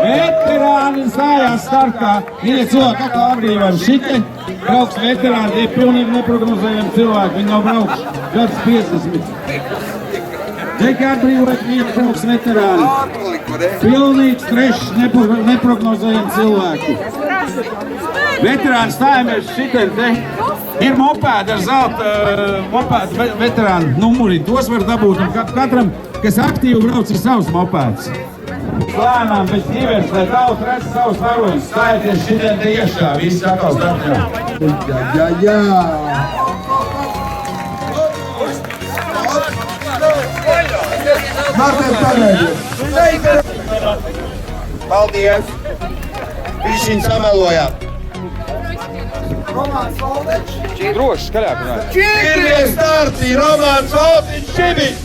Veterāni stājās startā. Mīļie cilvēki, atkal apbrīvojam šitie. Brauks veterāni, tie ir pilnīgi neprognozējami cilvēki. Viņi nav braukuši gadus 50. Džeki atbrīvojot, viņi brauks veterāni. Pilnīgs trešs, neprognozējami cilvēki. Veterāni stājamies šitiem te. Ir mopēdi ar zelta mopēdu veterānu numuri. Tos var dabūt un katram, kas aktīvi brauc, ir savs mopēds. Lēnām bez ģivenes, lai tauta redz savus varoņus, stājieties šitien te iešā, visi atkal starpņā. Jā. Martēn pavēļies. Paldies. Višķiņ samelojāt. Romāns Valdiņš. Droši, skaļāk runāt. Pirmie starti, Romāns Valdiņš, Čibiņš.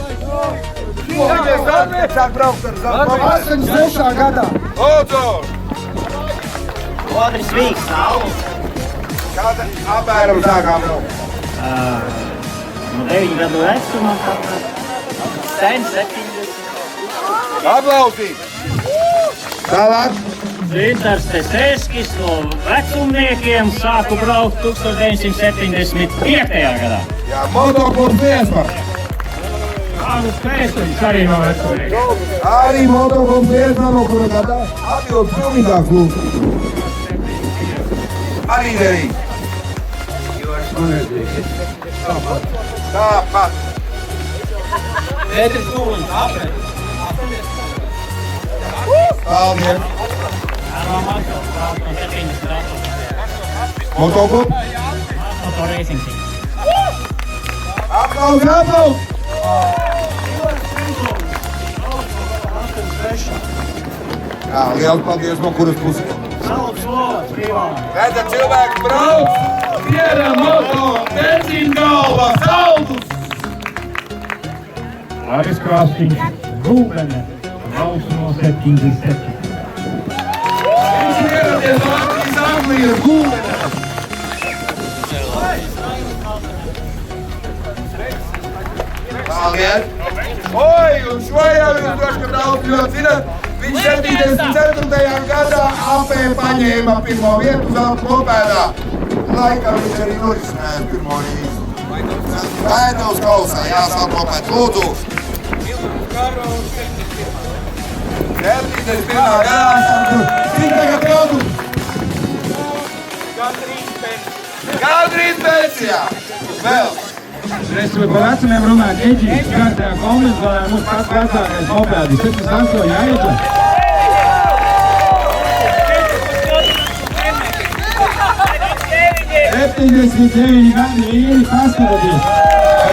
Pirmie starti sāk braukt ar zelta. 86. gadā. Lūdzu! Otrs vīks, Alvus. Kāda apmēram sākām braukt? No 9 gadu vecuma, sen 70. Aplausīt! Tālāk. Zintars Tesēskis no vecumniekiem sāku braukt 1975. gadā. Jā, motoklubs Viesmar. Kādas pēstuņas arī no vecumniekiem. Arī motoklubs Viesmar, no kura gadā atbild pilnīgāk lūdzu. Arī derīgi. Tāpat. Pētris Tūliņš, apret. Paldies. No 78. Motoklub. Moto Racing Team. Aplaus, aplaus. Jā, liels paldies no kuras puses. Sauc Lots, privāli. Redzat, cilvēki brauc! Viena moto, benzīna galva, saldus. Aris Krāstiņš, Rūbene, brauc no 77. Viņš ieradies Latvijas Anglijas gūmenē. Paldies. Oi, un šo jau jūs droši, ka daudz ļoti zināt. Viņš 74. gadā AP paņēma pirmo vietu zelta mopēdā. Laikam viņš arī norisinājās pirmo rīzi. Vēdavs kausā, jāsāk mopēt, lūdzu. 71. gadā. Cik tagad gadu? Gandrīz pensijā! Vēl! Es par vecumiem runāju, Eģiptes kārtējā kombinācijā mums pats vecākais mopēdis, 78 jāieča. Septiņdesmit gadi vīri, paskatoties.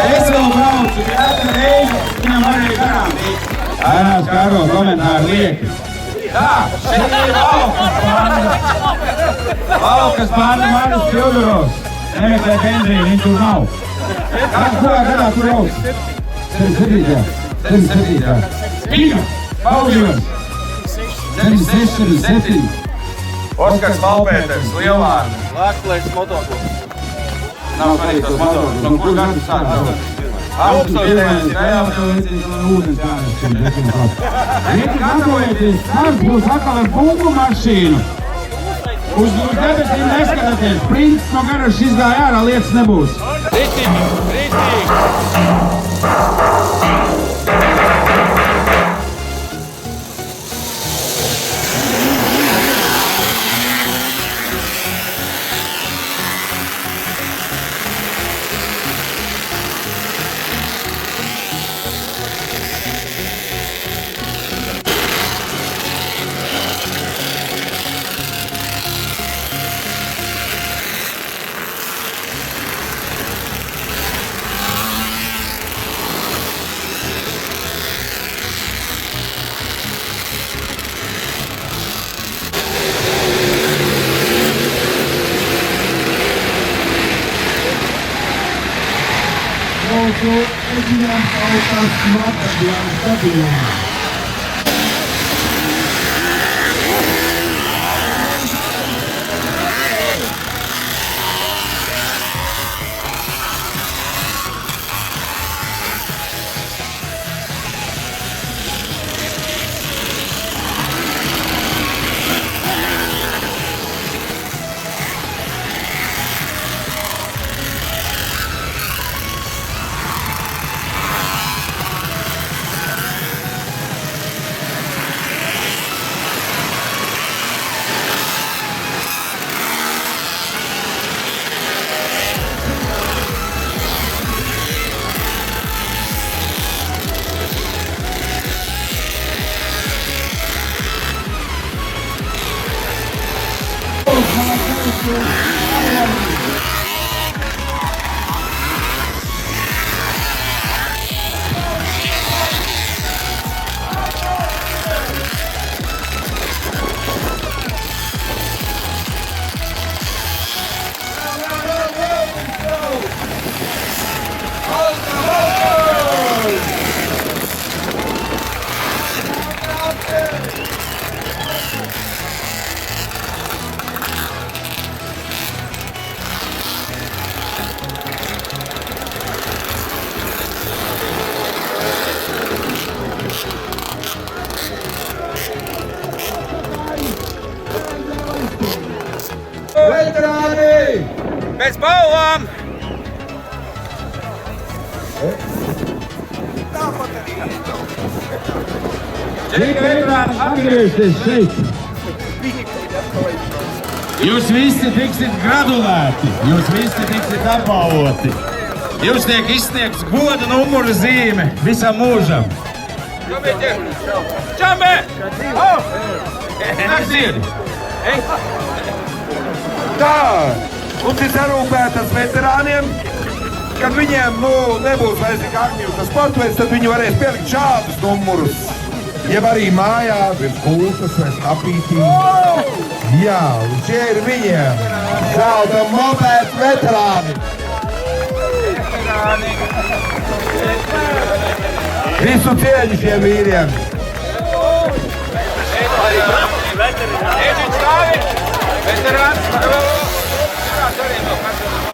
Es vēl braucu, katru reizi viņam varēja garāmīt. Ārās Kāro komentāri lieki. Tā, šeit ir Valkas bārda Māris Fjodorovs. Nemeklē benzīnu, viņš tur nav. Kurā gadā tur brauc? 77. Spīga, Paudījums. 76, 77. Oskars Valpēters, Lielvārda. Lēklēks motoklubs. Nav patīktos motors. Un kur gadu sāk braukt? Augstspēlējums, reālpilvēcības un ūdens kādas. Rīti gatavojieties, starts būs atkal ar bungu mašīnu. Uz debesīm neskatieties, Prints no garažas izgāja ārā, lietas nebūs. Ritīgi, ritīgi! Lūdzu, Eģijām Pautās Matadjām stadionā. Veterāni! Pēc balvām! Cik veterāni atgriezties šeit? Jūs visi tiksiet gradulēti, jūs visi tiksiet apbalvoti. Jums tiek izsniegts goda numura zīme visam mūžam. Čambē! Aiziet! Tā! Mums ir sarūpētas veterāniem, kad viņiem nebūs vairs tik aktīvs tas sports, tad viņi varēs pielikt šādus numurus. Jeb arī mājās ir pulsas vai skapītī. Jā, un šie ir viņiem. Zelta mopēds veterāni. Visu cieņu šiem vīriem. Veterāns!